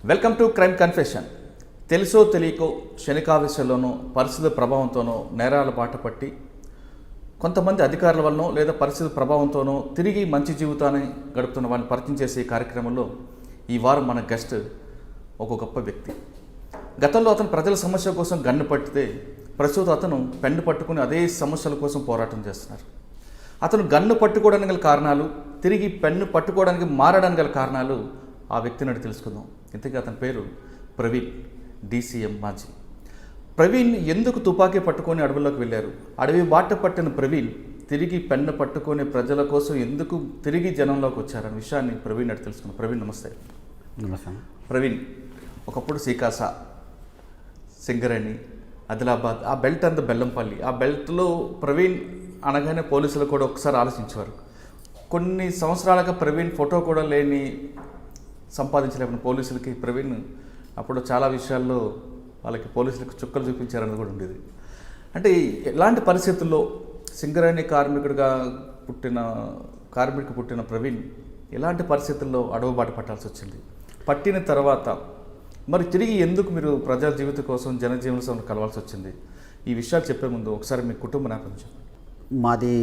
Welcome to crime confession. తెలుసో తెలియకో క్షణికావేశంలోనో పరిస్థితుల ప్రభావంతోనో నేరాల బాట పట్టి కొంతమంది అధికారుల వలనో లేదా పరిస్థితుల ప్రభావంతోనో తిరిగి మంచి జీవితాన్ని గడుపుతున్న వాళ్ళని పరిచయం చేసే కార్యక్రమంలో ఈ వారం మన గెస్ట్ ఒక గొప్ప వ్యక్తి. గతంలో అతను ప్రజల సమస్య కోసం గన్ను పట్టితే ప్రస్తుతం అతను పెన్ను పట్టుకుని అదే సమస్యల కోసం పోరాటం చేస్తున్నారు. అతను గన్ను పట్టుకోవడానికి గల కారణాలు, తిరిగి పెన్ను పట్టుకోవడానికి మారడానికి గల కారణాలు ఆ వ్యక్తిని అడిగి తెలుసుకుందాం. ఇంతకీ అతని పేరు ప్రవీణ్, DCM మాజీ. ప్రవీణ్ ఎందుకు తుపాకీ పట్టుకొని అడవుల్లోకి వెళ్ళారు? అడవి బాట పట్టిన ప్రవీణ్ తిరిగి పెన్ను పట్టుకొని ప్రజల కోసం ఎందుకు తిరిగి జనంలోకి వచ్చారనే విషయాన్ని ప్రవీణ్ అడిగి తెలుసుకుందాం. ప్రవీణ్ నమస్తే. నమస్తే. ప్రవీణ్, ఒకప్పుడు శ్రీకాస, సింగరేణి, ఆదిలాబాద్, ఆ బెల్ట్ అంతా బెల్లంపల్లి, ఆ బెల్ట్లో ప్రవీణ్ అనగానే పోలీసులు కూడా ఒకసారి ఆలోచించేవారు. కొన్ని సంవత్సరాలుగా ప్రవీణ్ ఫోటో కూడా లేని సంపాదించలేని పోలీసులకి ప్రవీణ్ అప్పుడు చాలా విషయాల్లో వాళ్ళకి పోలీసులకు చుక్కలు చూపించారన్నది కూడా ఉండేది. అంటే ఎలాంటి పరిస్థితుల్లో సింగరేణి కార్మికుడికి పుట్టిన ప్రవీణ్ ఎలాంటి పరిస్థితుల్లో అడవి బాట పట్టాల్సి వచ్చింది? పట్టిన తర్వాత మరి తిరిగి ఎందుకు మీరు ప్రజల జీవితం కోసం జనజీవన కలవాల్సి వచ్చింది? ఈ విషయాలు చెప్పే ముందు ఒకసారి మీ కుటుంబ నేపథ్యం చెప్పండి. మాది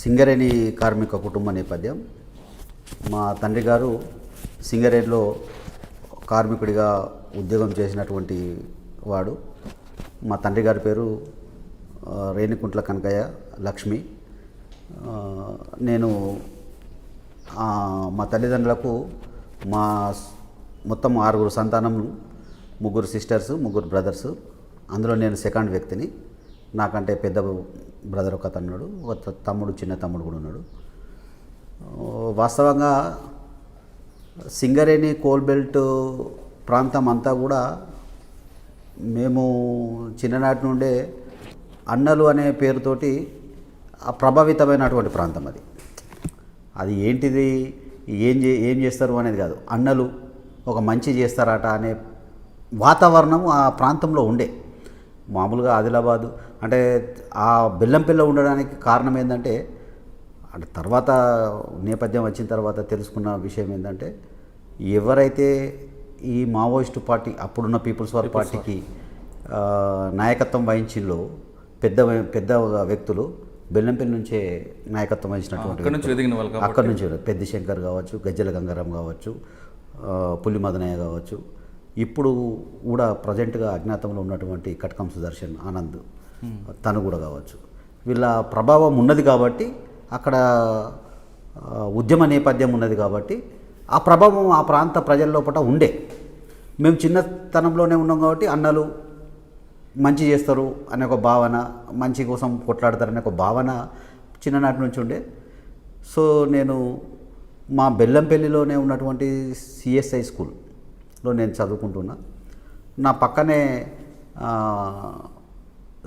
సింగరేణి కార్మిక కుటుంబ నేపథ్యం. మా తండ్రి గారు సింగరేణిలో కార్మికుడిగా ఉద్యోగం చేసినటువంటి వాడు. మా తండ్రి గారి పేరు రేణికుంట్ల కనకయ్య లక్ష్మి. నేను మా తల్లిదండ్రులకు మొత్తం 6 సంతానములు, 3 సిస్టర్స్, 3 బ్రదర్స్. అందులో నేను సెకండ్ వ్యక్తిని. నాకంటే పెద్ద బ్రదర్ ఒక తమ్ముడు, ఒక తమ్ముడు, చిన్న తమ్ముడు కూడా ఉన్నాడు. వాస్తవంగా సింగరేణి కోల్ బెల్ట్ ప్రాంతం అంతా కూడా మేము చిన్ననాటి నుండే అన్నలు అనే పేరుతోటి ప్రభావితమైనటువంటి ప్రాంతం అది. అది ఏంటిది, ఏం చేస్తారు అనేది కాదు, అన్నలు ఒక మంచి చేస్తారట అనే వాతావరణం ఆ ప్రాంతంలో ఉండే. మామూలుగా ఆదిలాబాదు అంటే ఆ బెల్లంపల్లిలో ఉండడానికి కారణం ఏంటంటే, అంటే తర్వాత నేపథ్యం వచ్చిన తర్వాత తెలుసుకున్న విషయం ఏంటంటే, ఎవరైతే ఈ మావోయిస్టు పార్టీ, అప్పుడున్న పీపుల్స్ వార్ పార్టీకి నాయకత్వం వహించిందో పెద్ద వ్యక్తులు బెల్లంపల్లి నుంచే నాయకత్వం వహించినటువంటి అక్కడి నుంచి పెద్ద శంకర్ కావచ్చు, గజ్జల గంగారాం కావచ్చు, పులి మదనయ్య కావచ్చు, ఇప్పుడు కూడా ప్రజెంట్గా అజ్ఞాతంలో ఉన్నటువంటి కటకం సుదర్శన్ ఆనంద్ తను కూడా కావచ్చు. వీళ్ళ ప్రభావం ఉన్నది కాబట్టి, అక్కడ ఉద్యమ నేపథ్యం ఉన్నది కాబట్టి ఆ ప్రభావం ఆ ప్రాంత ప్రజల లోపల ఉండే. మేము చిన్నతనంలోనే ఉన్నాం కాబట్టి అన్నలు మంచి చేస్తారు అనే ఒక భావన, మంచి కోసం కొట్లాడతారనే ఒక భావన చిన్ననాటి నుంచి ఉండే. సో నేను మా బెల్లంపల్లిలోనే ఉన్నటువంటి CSI స్కూల్లో నేను చదువుకుంటున్నా. నా పక్కనే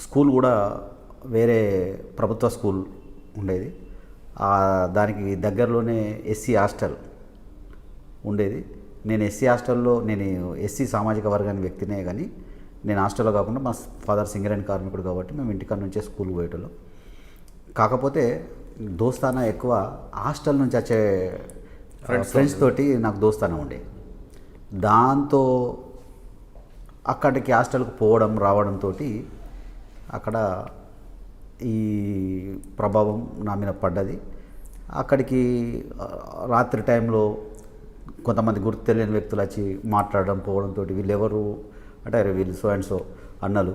స్కూల్ కూడా వేరే ప్రభుత్వ స్కూల్ ఉండేది. దానికి దగ్గరలోనే SC హాస్టల్ ఉండేది. నేను SC హాస్టల్లో, నేను SC సామాజిక వర్గానికి వ్యక్తినే, కానీ నేను హాస్టల్లో కాకుండా మా ఫాదర్ సింగరేణి కార్మికుడు కాబట్టి మేము ఇంటికాడ నుంచే స్కూల్కి పోయేటోళ్ళం. కాకపోతే దోస్తానా ఎక్కువ హాస్టల్ నుంచి వచ్చే ఫ్రెండ్స్ తోటి నాకు దోస్తానా ఉండే. దాంతో అక్కడికి హాస్టల్కి పోవడం రావడంతో అక్కడ ఈ ప్రభావం నా మీద పడ్డది. అక్కడికి రాత్రి టైంలో కొంతమంది గుర్తు తెలియని వ్యక్తులు వచ్చి మాట్లాడడం, పోవడంతో వీళ్ళెవరు అంటే వీళ్ళు సో అండ్ సో అన్నలు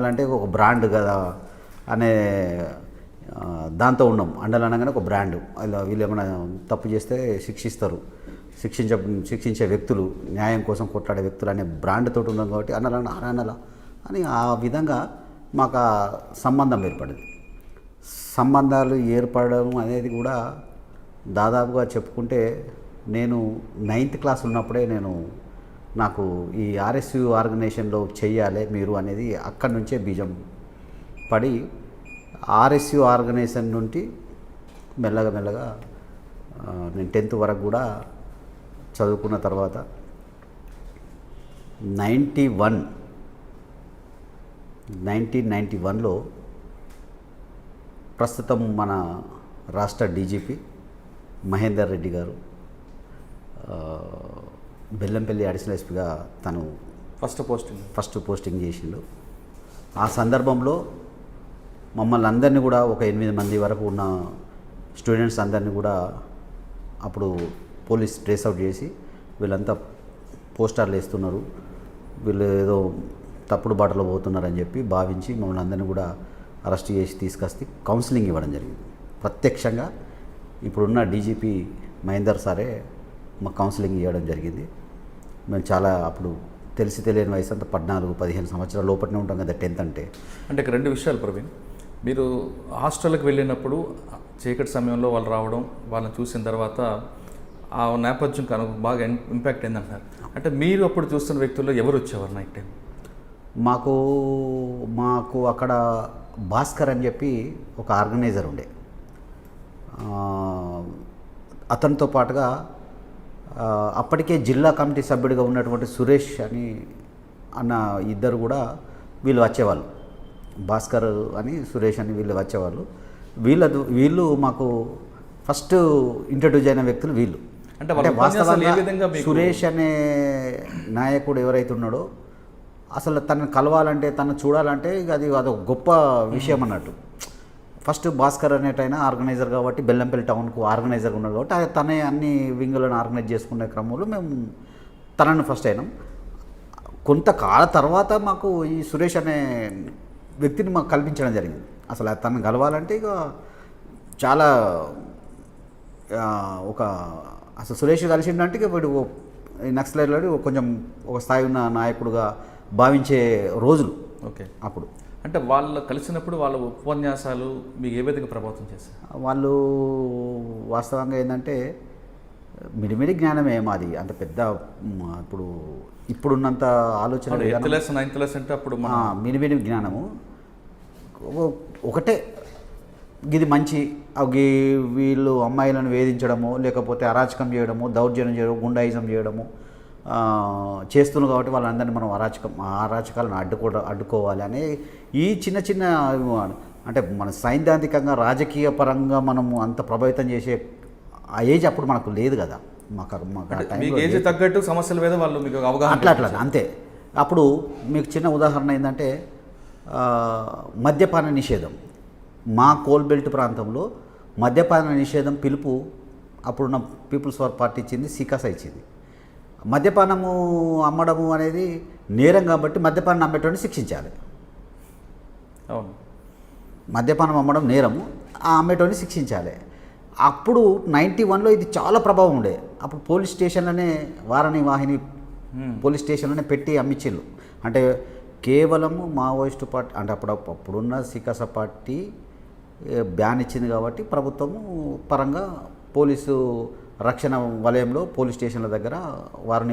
అంటే ఒక బ్రాండ్ కదా అనే దాంతో ఉన్నాం. అన్నలు అనగానే ఒక బ్రాండ్, అలా వీళ్ళు ఏమైనా తప్పు చేస్తే శిక్షిస్తారు, శిక్షించే వ్యక్తులు, న్యాయం కోసం కొట్లాడే వ్యక్తులు అనే బ్రాండ్ తోటి ఉన్నాం కాబట్టి అన్నల అని ఆ విధంగా మాకు సంబంధం ఏర్పడింది. సంబంధాలు ఏర్పడడం అనేది కూడా దాదాపుగా చెప్పుకుంటే నేను 9th క్లాస్ ఉన్నప్పుడే నాకు ఈ RSU ఆర్గనైజేషన్లో చెయ్యాలి మీరు అనేది అక్కడి నుంచే బీజం పడి RSU ఆర్గనైజేషన్ నుండి మెల్లగా నేను 10th వరకు కూడా చదువుకున్న తర్వాత 1991లో ప్రస్తుతం మన రాష్ట్ర DGP మహేందర్ రెడ్డి గారు బెల్లంపల్లి అడిషనల్ ఎస్పీగా తను ఫస్ట్ పోస్టింగ్ చేసిండు. ఆ సందర్భంలో మమ్మల్ని అందరినీ కూడా ఒక 8 మంది వరకు ఉన్న స్టూడెంట్స్ అందరినీ కూడా అప్పుడు పోలీస్ ట్రేస్ అవుట్ చేసి వీళ్ళంతా పోస్టర్లు వేస్తున్నారు, వీళ్ళు ఏదో తప్పుడు బాటలో పోతున్నారని చెప్పి భావించి మమ్మల్ని అందరినీ కూడా అరెస్ట్ చేసి తీసుకొస్తే కౌన్సిలింగ్ ఇవ్వడం జరిగింది. ప్రత్యక్షంగా ఇప్పుడున్న డీజీపీ మహేందర్ సారే మాకు కౌన్సిలింగ్ ఇవ్వడం జరిగింది. మేము చాలా అప్పుడు తెలియని వయసు అంతా 14-15 సంవత్సరాల లోపలనే ఉంటాం కదా 10th అంటే. ఇక్కడ 2 విషయాలు ప్రవీణ్. మీరు హాస్టల్కి వెళ్ళినప్పుడు చీకటి సమయంలో వాళ్ళు రావడం, వాళ్ళని చూసిన తర్వాత ఆ నేపథ్యం బాగా ఇంపాక్ట్ అయిందంటున్నారు. అంటే మీరు అప్పుడు చూస్తున్న వ్యక్తుల్లో ఎవరు వచ్చేవారు నైట్ టైం? మాకు అక్కడ భాస్కర్ అని చెప్పి ఒక ఆర్గనైజర్ ఉండే, అతనితో పాటుగా అప్పటికే జిల్లా కమిటీ సభ్యుడిగా ఉన్నటువంటి సురేష్ అన్న ఇద్దరు కూడా వీళ్ళు వచ్చేవాళ్ళు. భాస్కర్ అని సురేష్ అని వీళ్ళు వచ్చేవాళ్ళు. వీళ్ళు మాకు ఫస్ట్ ఇంట్రడ్యూస్ అయిన వ్యక్తులు వీళ్ళు. అంటే వాస్తవంగా సురేష్ అనే నాయకుడు ఎవరైతే ఉన్నాడో అసలు తనను కలవాలంటే తను చూడాలంటే అదొక గొప్ప విషయం అన్నట్టు. ఫస్ట్ భాస్కర్ అనేటైనా ఆర్గనైజర్ కాబట్టి బెల్లంపల్లి టౌన్కు ఆర్గనైజర్గా ఉన్నాడు కాబట్టి తనే అన్ని వింగులను ఆర్గనైజ్ చేసుకునే క్రమంలో మేము తనను ఫస్ట్ అయినాం. కొంతకాల తర్వాత మాకు ఈ సురేష్ అనే వ్యక్తిని మాకు కల్పించడం జరిగింది. అసలు తనను కలవాలంటే ఇక చాలా అసలు సురేష్ కలిసిండంటే ఇక వీడు నక్సలైట్లో కొంచెం ఒక స్థాయి ఉన్న నాయకుడుగా భావించే రోజులు. ఓకే. అప్పుడు అంటే వాళ్ళు కలిసినప్పుడు వాళ్ళ ఉపన్యాసాలు మీకు ఏ విధంగా ప్రభావితం చేశారు? వాళ్ళు వాస్తవంగా ఏంటంటే మిడిమిడి జ్ఞానమే మాది, అంత పెద్ద ఇప్పుడున్నంత ఆలోచన 8th లెసన్ 9th లెసన్ అంటే అప్పుడు మిడిమిడి జ్ఞానము ఒకటే. ఇది మంచి వీళ్ళు అమ్మాయిలను వేధించడము, లేకపోతే అరాచకం చేయడము, దౌర్జన్యం చేయడము, గుండాయిజం చేయడము చేస్తున్నాం కాబట్టి వాళ్ళందరినీ మనం అరాచకాలను అడ్డుకోవాలి అనే ఈ చిన్న అంటే మన సైద్ధాంతికంగా రాజకీయ పరంగా మనము అంత ప్రభావితం చేసే ఆ ఏజ్ అప్పుడు మనకు లేదు కదా. ఏజ్ తగ్గట్టు సమస్యల మీద వాళ్ళు మీకు అవగాహన అట్లా అంతే. అప్పుడు మీకు చిన్న ఉదాహరణ ఏంటంటే మద్యపాన నిషేధం. మా కోల్బెల్ట్ ప్రాంతంలో మద్యపాన నిషేధం పిలుపు అప్పుడున్న పీపుల్స్ వార్ పార్టీ ఇచ్చింది, సికాసా ఇచ్చింది. మద్యపానము అమ్మడము అనేది నేరం కాబట్టి మద్యపానం అమ్మేటోడిని శిక్షించాలి. అవును, మద్యపానం అమ్మడం నేరము, ఆ అమ్మేటోడిని శిక్షించాలి. అప్పుడు 91లో ఇది చాలా ప్రభావం ఉండే. అప్పుడు పోలీస్ స్టేషన్లోనే వాహిని పోలీస్ స్టేషన్లోనే పెట్టి అమ్మిచ్చిళ్ళు. అంటే కేవలము మావోయిస్టు పార్టీ అంటే అప్పుడున్న సికాసా పార్టీ బ్యాన్ ఇచ్చింది కాబట్టి ప్రభుత్వము పరంగా పోలీసు రక్షణ వలయంలో పోలీస్ స్టేషన్ల దగ్గర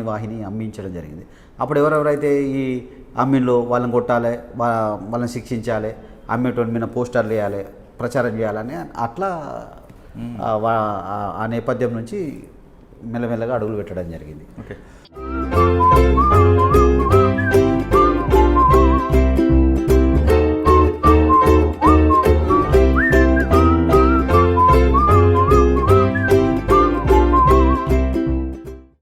వాహిని అమ్మించడం జరిగింది. అప్పుడు ఎవరెవరైతే ఈ అమ్మిన్లో వాళ్ళని కొట్టాలి, వాళ్ళని శిక్షించాలి, అమ్మేటోని మీద పోస్టర్లు వేయాలి, ప్రచారం చేయాలని అట్లా ఆ నేపథ్యం నుంచి మెల్లమెల్లగా అడుగులు పెట్టడం జరిగింది. ఓకే.